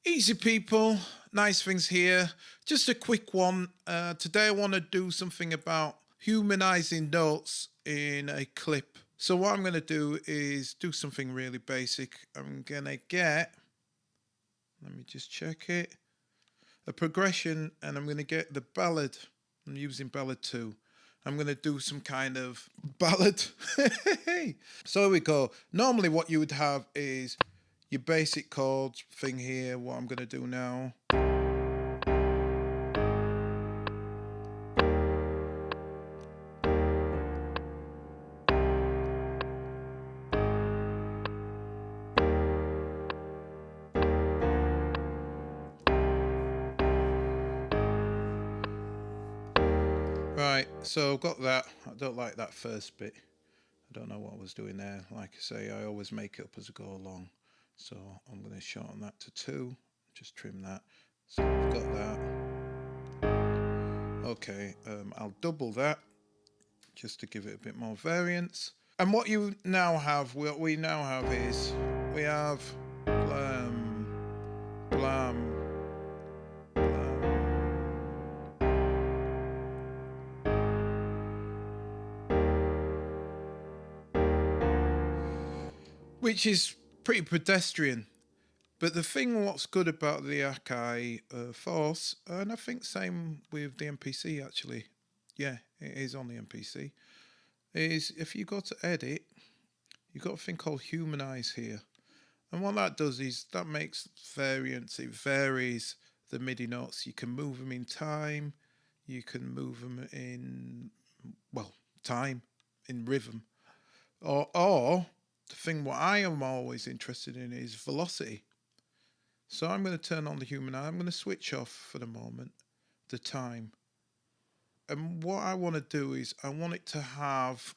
Easy people, nice things here. Just a quick one. Today I want to do something about humanizing notes in a clip. So what I'm going to do is do something really basic. I'm going to get, let me just check it, a progression, and I'm going to get the ballad. I'm using ballad 2. I'm going to do some kind of ballad. So here we go. Normally what you would have is your basic chords thing here. What I'm going to do now. Right, so I've got that. I don't like that first bit. I don't know what I was doing there. Like I say, I always make it up as I go along. So I'm going to shorten that to 2. Just trim that. So I've got that. Okay, I'll double that just to give it a bit more variance. And what you now have, what we now have is, we have blam, blam, which is pretty pedestrian. But the thing what's good about the Akai Force, and I think same with the MPC actually, yeah, it is on the MPC, is if you go to edit, you've got a thing called Humanize here. And what that does is that makes variants, it varies the MIDI notes. You can move them in time, you can move them in, well, time, in rhythm. Or the thing what I am always interested in is velocity. So I'm going to turn on the Humanize. I'm going to switch off for the moment the time. And what I want to do is I want it to have,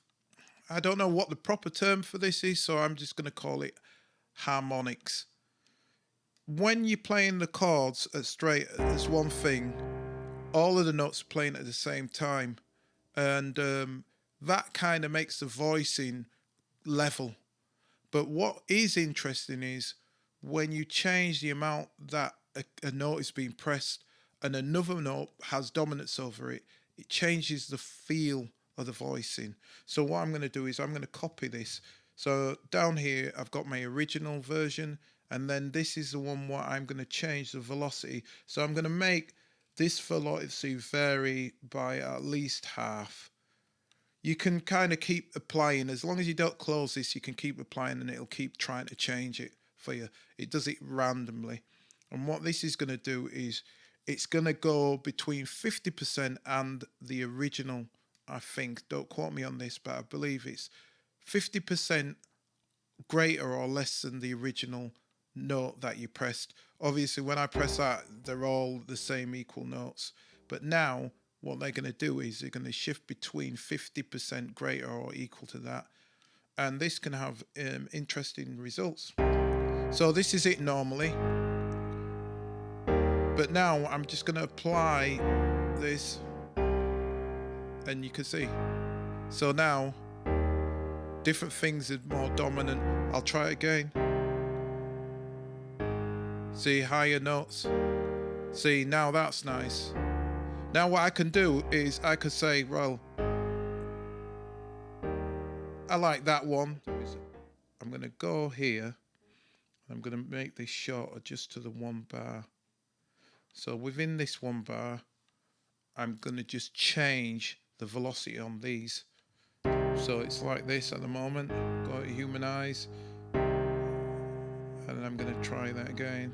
I don't know what the proper term for this is, so I'm just going to call it harmonics. When you're playing the chords straight as one thing, all of the notes are playing at the same time. And that kind of makes the voicing level. But what is interesting is when you change the amount that a note is being pressed and another note has dominance over it, it changes the feel of the voicing. So what I'm going to do is I'm going to copy this. So down here, I've got my original version, and then this is the one where I'm going to change the velocity. So I'm going to make this velocity vary by at least half. You can kind of keep applying. As long as you don't close this, you can keep applying and it'll keep trying to change it for you. It does it randomly. And what this is going to do is it's going to go between 50% and the original, I think. Don't quote me on this, but I believe it's 50% greater or less than the original note that you pressed. Obviously, when I press that, they're all the same equal notes. But now, what they're going to do is they're going to shift between 50% greater or equal to that. And this can have interesting results. So this is it normally. But now I'm just going to apply this. And you can see. So now, different things are more dominant. I'll try it again. See, higher notes. See, now that's nice. Now what I can do is I could say, well, I like that one. I'm going to go here. I'm going to make this shorter just to the 1 bar. So within this 1 bar, I'm going to just change the velocity on these. So it's like this at the moment. Go to Humanize. And I'm going to try that again.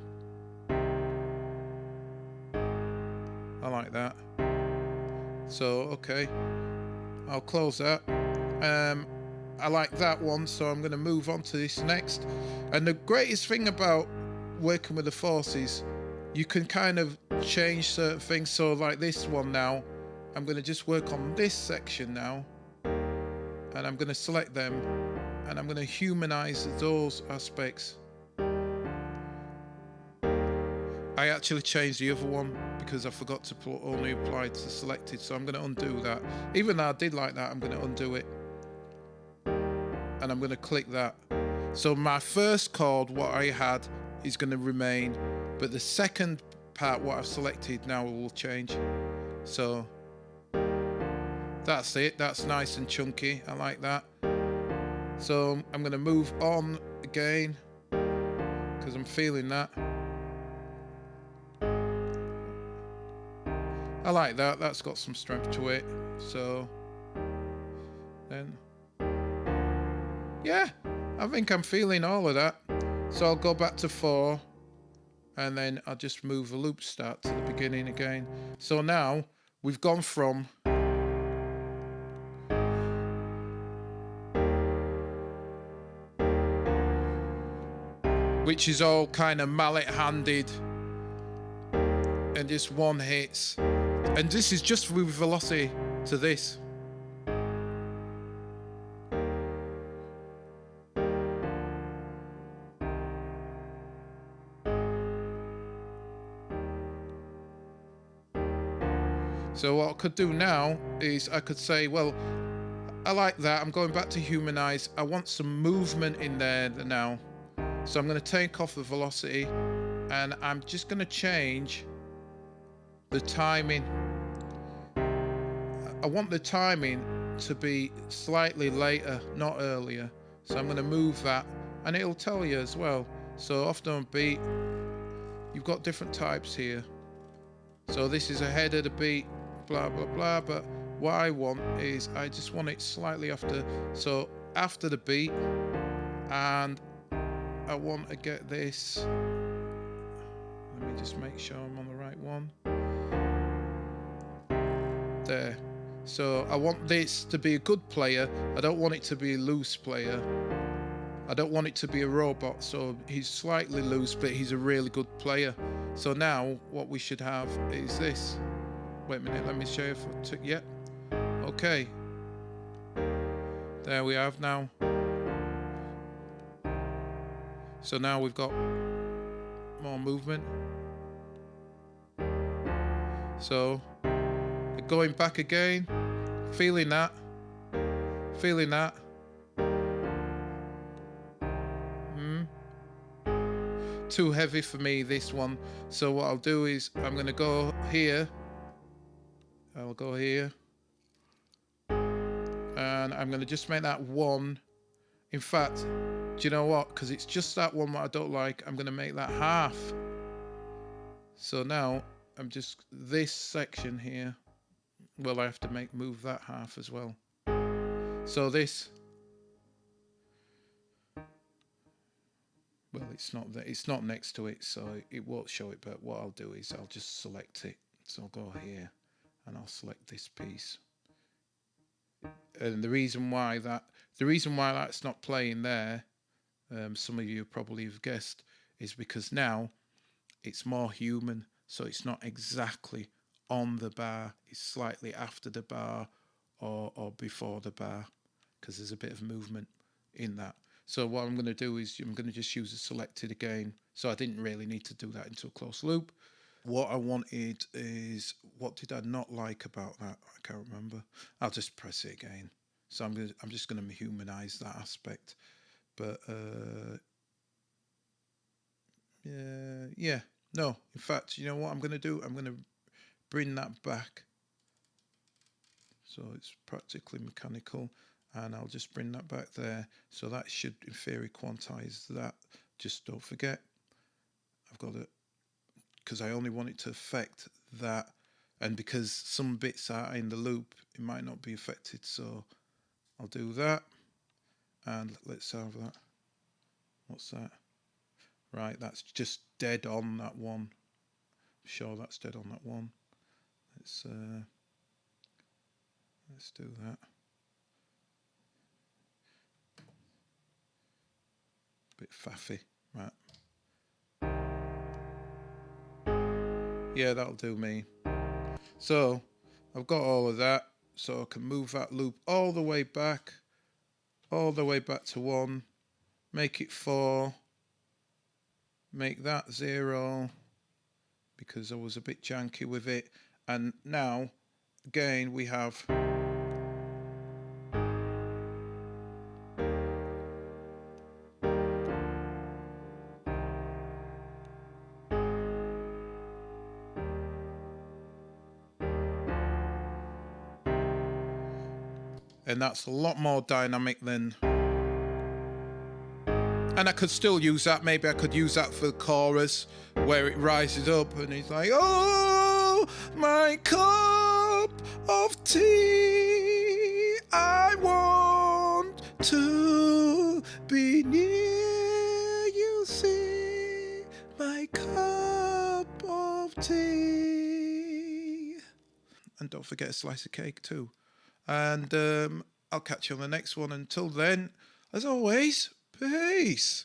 I like that. So, okay. I'll close that. I like that one, so I'm going to move on to this next. And the greatest thing about working with the forces, you can kind of change certain things. So like this one now, I'm going to just work on this section now. And I'm going to select them. And I'm going to humanize those aspects. I actually changed the other one because I forgot to put only apply to selected. So I'm going to undo that. Even though I did like that, I'm going to undo it. And I'm going to click that. So my first chord, what I had, is going to remain. But the second part, what I've selected now, will change. So that's it. That's nice and chunky. I like that. So I'm going to move on again because I'm feeling that. I like that. That's got some strength to it. So then, yeah, I think I'm feeling all of that. So I'll go back to 4 and then I'll just move the loop start to the beginning again. So now we've gone from which is all kind of mallet handed and just one hits. And this is just with velocity to this. So what I could do now is I could say, well, I like that. I'm going back to Humanize. I want some movement in there now. So I'm going to take off the velocity and I'm just going to change the timing. I want the timing to be slightly later, not earlier. So I'm going to move that and it'll tell you as well. So often on beat, you've got different types here. So this is ahead of the beat, blah, blah, blah. But what I want is I just want it slightly after. So after the beat, and I want to get this. Let me just make sure I'm on the right one. There. So I want this to be a good player. I don't want it to be a loose player. I don't want it to be a robot. So he's slightly loose, but he's a really good player. So now what we should have is this. Wait a minute, let me show you if I took, yeah. Okay. There we have now. So now we've got more movement. So going back again, feeling that, feeling that. Too heavy for me, this one. So what I'll do is I'm going to go here. I'll go here. And I'm going to just make that 1. In fact, do you know what? Because it's just that one that I don't like. I'm going to make that half. So now I'm just this section here. Well, I have to move that half as well. So this. Well, it's not next to it, so it won't show it. But what I'll do is I'll just select it. So I'll go here, and I'll select this piece. And the reason why that's not playing there, some of you probably have guessed, is because now it's more human. So it's not exactly on the bar. It's slightly after the bar or before the bar, because there's a bit of movement in that. So what I'm going to do is I'm going to just use the selected again. So I didn't really need to do that into a close loop. What I wanted is, what did I not like about that? I can't remember. I'll just press it again. So I'm just going to humanize that aspect. But yeah, no. In fact, you know what I'm going to do? I'm going to bring that back. So it's practically mechanical. And I'll just bring that back there. So that should, in theory, quantize that. Just don't forget, I've got it, because I only want it to affect that. And because some bits are in the loop, it might not be affected. So I'll do that. And let's have that. What's that? Right, that's just dead on that one. Sure, that's dead on that one. Let's do that. Bit faffy, right? Yeah, that'll do me. So I've got all of that, so I can move that loop all the way back to 1, make it 4, make that 0, because I was a bit janky with it. And now again we have and that's a lot more dynamic than. And I could still use that. Maybe I could use that for the chorus where it rises up and he's like, oh, my cup of tea, I want to be near you, see, my cup of tea. And don't forget a slice of cake too. And I'll catch you on the next one. Until then, as always, peace.